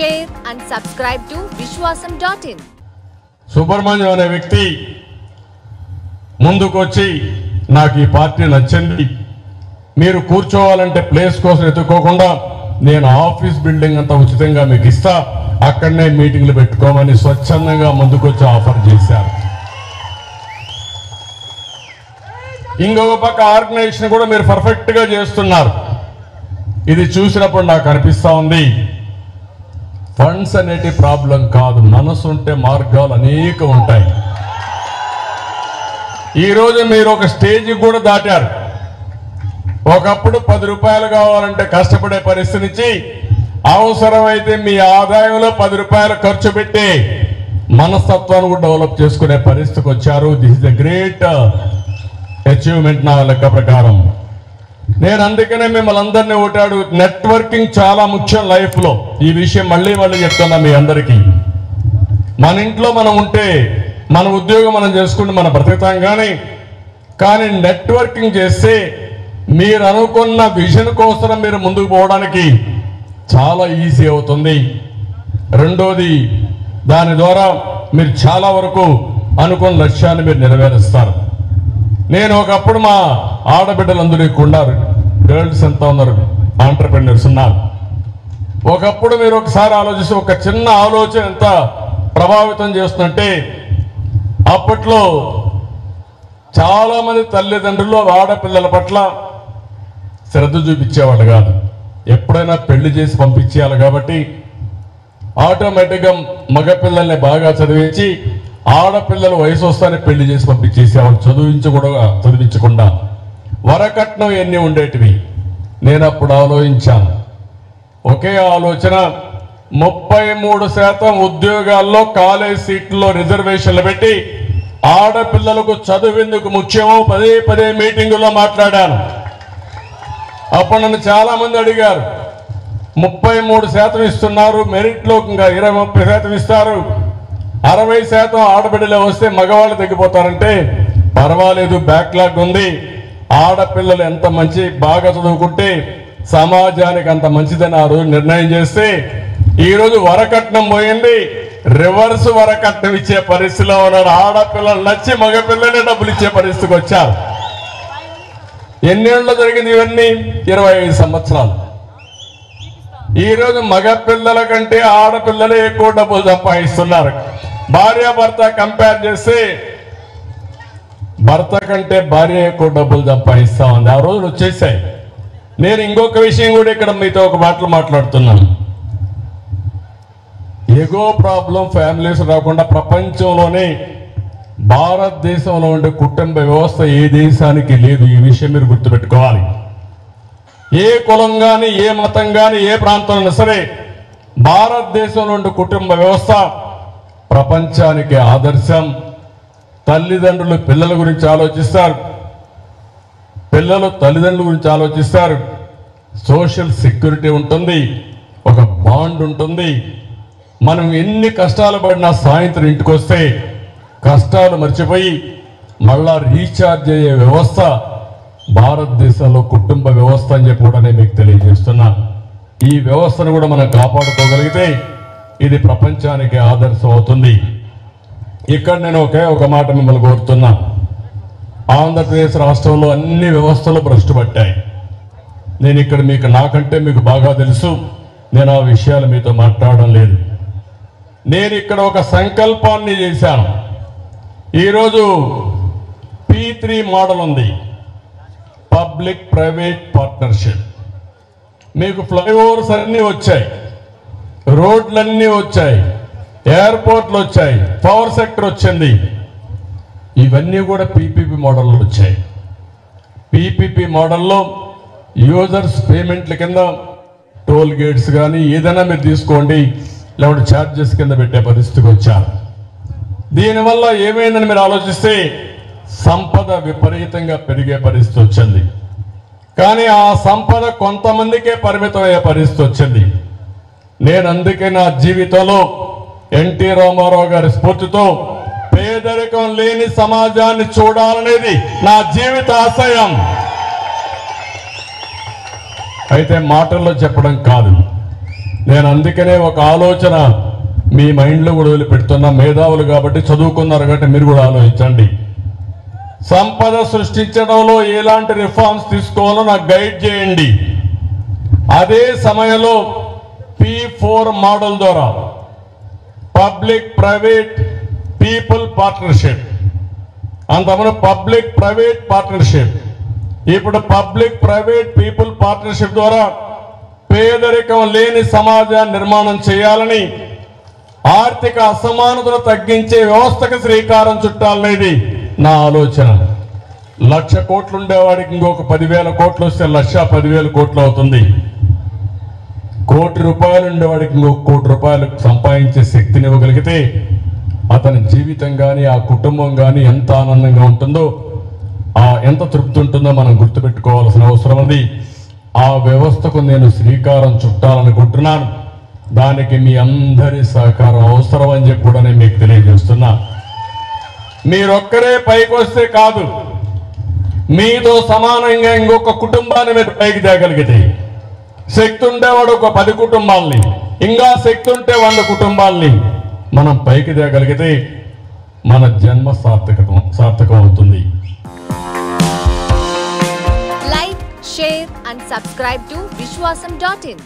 share and subscribe to Vishwasam.in. Subrahmanyam అనే వ్యక్తి ముందుకొచ్చి నాకు ఈ పార్టీ నచ్చింది, మీరు కూర్చోవాలంటే ప్లేస్ కోసం ఎత్తుకోకుండా నేను ఆఫీస్ బిల్డింగ్ అంతా ఉచితంగా మీకు ఇస్తా, అక్కడనే మీటింగ్లు పెట్టుకోమని స్వచ్ఛందంగా ముందుకొచ్చి ఆఫర్ చేశారు. ఇంకొక పక్క ఆర్గనైజేషన్ కూడా మీరు పర్ఫెక్ట్ గా చేస్తున్నారు. ఇది చూసినప్పుడు నాకు అనిపిస్తా ఉంది, ఫండ్స్ అనేటి ప్రాబ్లం కాదు, మనసు ఉంటే మార్గాలు అనేక ఉంటాయి. ఈరోజు మీరు ఒక స్టేజ్ కూడా దాటారు. ఒకప్పుడు 10 రూపాయలు కావాలంటే కష్టపడే పరిస్థితి నుంచి అవసరమైతే మీ ఆదాయంలో 10 రూపాయలు ఖర్చు పెట్టి మనస్తత్వాన్ని కూడా డెవలప్ చేసుకునే పరిస్థితికి వచ్చారు. This is the great achievement నా లెక్క ప్రకారం. నేను అందుకనే మిమ్మల్ని అందరినీ ఓటాడు, నెట్వర్కింగ్ చాలా ముఖ్యం లైఫ్ లో. ఈ విషయం మళ్ళీ చెప్తున్నా మీ అందరికీ. మన ఇంట్లో మనం ఉంటే మన ఉద్యోగం మనం చేసుకుంటే మనం బ్రతుకుతాం, కానీ నెట్వర్కింగ్ చేస్తే మీరు అనుకున్న విజన్ కోసం మీరు ముందుకు పోవడానికి చాలా ఈజీ అవుతుంది. రెండోది, దాని ద్వారా మీరు చాలా వరకు అనుకున్న లక్ష్యాన్ని మీరు నెరవేరుస్తారు. నేను ఒకప్పుడు మా ఆడబిడ్డలందరూ ఇక్కడ ఉన్నారు, గర్ల్స్ ఎంత ఉన్నారు, ఆంటర్‌ప్రెన్యూర్స్ ఉన్నారు. ఒకప్పుడు మీరు ఒకసారి ఆలోచిస్తే ఒక చిన్న ఆలోచన ఎంత ప్రభావితం చేస్తుందంటే, అప్పట్లో చాలా మంది తల్లిదండ్రులు ఆడపిల్లల పట్ల శ్రద్ధ చూపించేవాళ్ళు కాదు. ఎప్పుడైనా పెళ్లి చేసి పంపించేయాలి కాబట్టి ఆటోమేటిక్గా మగపిల్లల్ని బాగా చదివించి ఆడపిల్లల వయసు వస్తానే పెళ్లి చేసి పంపించేసేవాళ్ళు, చదివించకుండా. వరకట్నం ఎన్ని ఉండేటివి. నేను అప్పుడు ఆలోచించాను, ఒకే ఆలోచన, 33% ఉద్యోగాల్లో కాలేజ్ సీట్లలో రిజర్వేషన్లు పెట్టి ఆడపిల్లలకు చదువెందుకు ముఖ్యమో పదే మీటింగుల్లో మాట్లాడాను. అప్పుడు నన్ను చాలా మంది అడిగారు, 33% ఇస్తున్నారు, మెరిట్లో ఇంకా 20-30% ఇస్తారు, 60% ఆడబిడ్డలే వస్తే మగవాళ్ళు తగ్గిపోతారంటే పర్వాలేదు, బ్యాక్లాగ్ ఉంది, ఆడపిల్లలు ఎంత బాగా చదువుకుంటే సమాజానికి అంత మంచిదని ఆ రోజు నిర్ణయం చేస్తే ఈరోజు వరకట్నం పోయింది, రివర్స్ వరకట్నం ఇచ్చే పరిస్థితిలో ఉన్నారు. ఆడపిల్లలు నచ్చి మగపిల్లలే డబ్బులు ఇచ్చే పరిస్థితికి వచ్చారు. ఎన్నేళ్ళు జరిగింది ఇవన్నీ? 25 సంవత్సరాలు. ఈరోజు మగపిల్లల కంటే ఆడపిల్లలే ఎక్కువ డబ్బులు సంపాదిస్తున్నారు. భార్యాభర్త కంపేర్ చేస్తే భర్త కంటే భార్య ఎక్కువ డబ్బులు సంపాదిస్తా ఉంది. ఆ రోజులు వచ్చేసాయి. నేను ఇంకొక విషయం కూడా ఇక్కడ మీతో ఒక మాట్లాడుతున్నాను. ఎగో ప్రాబ్లం ఫ్యామిలీస్ రాకుండా ప్రపంచంలోనే భారతదేశంలో ఉండే కుటుంబ వ్యవస్థ ఏ దేశానికి లేదు. ఈ విషయం మీరు గుర్తుపెట్టుకోవాలి. ఏ కులం కానీ, ఏ మతం కానీ, ఏ ప్రాంతంలో సరే భారతదేశంలో ఉండే కుటుంబ వ్యవస్థ ప్రపంచానికి ఆదర్శం. తల్లిదండ్రులు పిల్లల గురించి ఆలోచిస్తారు, పిల్లలు తల్లిదండ్రుల గురించి ఆలోచిస్తారు. సోషల్ సెక్యూరిటీ ఉంటుంది, ఒక బాండ్ ఉంటుంది. మనం ఎన్ని కష్టాలు పడినా సాయంత్రం ఇంటికి వస్తే కష్టాలు మర్చిపోయి మళ్ళా రీఛార్జ్ అయ్యే వ్యవస్థ భారతదేశంలో కుటుంబ వ్యవస్థ అని చెప్పి కూడా నేను మీకు తెలియజేస్తున్నా. ఈ వ్యవస్థను కూడా మనం కాపాడుకోగలిగితే ఇది ప్రపంచానికి ఆదర్శం అవుతుంది. ఇక్కడ నేను ఒక మాట మిమ్మల్ని కోరుతున్నా, ఆంధ్రప్రదేశ్ రాష్ట్రంలో అన్ని వ్యవస్థలు భ్రష్టు పట్టాయి. నేను ఇక్కడ నాకంటే మీకు బాగా తెలుసు, నేను ఆ విషయాలు మీతో మాట్లాడడం లేదు. నేను ఇక్కడ ఒక సంకల్పాన్ని చేశాను. ఈరోజు P3 మోడల్ ఉంది, పబ్లిక్ ప్రైవేట్ పార్ట్నర్షిప్. మీకు ఫ్లైఓవర్స్ అన్నీ వచ్చాయి, రోడ్లన్నీ వచ్చాయి, ఎయిర్పోర్ట్లు వచ్చాయి, పవర్ సెక్టర్ వచ్చింది. ఇవన్నీ కూడా PPP మోడల్లో వచ్చాయి. PPP మోడల్లో యూజర్స్ పేమెంట్ల కింద టోల్ గేట్స్ కానీ ఏదైనా మీరు తీసుకోండి, లేకపోతే ఛార్జెస్ కింద పెట్టే పరిస్థితికి వచ్చారు. దీనివల్ల ఏమైందని మీరు ఆలోచిస్తే సంపద విపరీతంగా పెరిగే పరిస్థితి వచ్చింది. కానీ ఆ సంపద కొంతమందికే పరిమితం అయ్యే పరిస్థితి వచ్చింది. నేను అందుకే నా జీవితంలో ఎన్టీ రామారావు గారి స్ఫూర్తితో పేదరికం లేని సమాజాన్ని చూడాలనేది నా జీవిత ఆశయం. అయితే మాటల్లో చెప్పడం కాదు, నేను అందుకనే ఒక ఆలోచన మీ మైండ్లో కూడా వదిలిపెడుతున్నా. మేధావులు కాబట్టి, చదువుకున్నారు కాబట్టి మీరు కూడా ఆలోచించండి. సంపద సృష్టించడంలో ఎలాంటి రిఫార్మ్స్ తీసుకోవాలో నాకు గైడ్ చేయండి. అదే సమయంలో P4 మోడల్ ద్వారా పబ్లిక్ ప్రైవేట్ పీపుల్ పార్ట్నర్షిప్, అంతకుముందు పబ్లిక్ ప్రైవేట్ పార్ట్నర్షిప్, ఇప్పుడు పబ్లిక్ ప్రైవేట్ పీపుల్ పార్ట్నర్షిప్ ద్వారా పేదరికం లేని సమాజాన్ని నిర్మాణం చేయాలని, ఆర్థిక అసమానతలు తగ్గించే వ్యవస్థకు శ్రీకారం చుట్టాలనేది నా ఆలోచన. 1,00,000 కోట్లు ఉండేవాడికి ఇంకొక 10,000 కోట్లు వస్తే 1,10,000 కోట్లు అవుతుంది. 1 కోటి రూపాయలు ఉండేవాడికి ఇంకొక 1 కోటి రూపాయలు సంపాదించే శక్తిని ఇవ్వగలిగితే అతని జీవితం కానీ ఆ కుటుంబం కానీ ఎంత ఆనందంగా ఉంటుందో, ఎంత తృప్తి ఉంటుందో మనం గుర్తుపెట్టుకోవాల్సిన అవసరం ఉంది. ఆ వ్యవస్థకు నేను శ్రీకారం చుట్టాలనుకుంటున్నాను. దానికి మీ అందరి సహకారం అవసరం అని చెప్పి కూడా నేను మీకు తెలియజేస్తున్నా. మీరొక్కరే పైకి వస్తే కాదు, మీతో సమానంగా ఇంకొక కుటుంబాన్ని మీరు పైకి తేగలిగితే, శక్తి ఉండేవాడు ఒక 10 కుటుంబాలని, ఇంకా శక్తి ఉంటే 100 కుటుంబాలని మనం పైకి తేగలిగితే మన జన్మ సార్థకం అవుతుంది. Like, share and subscribe to Vishwasam.in.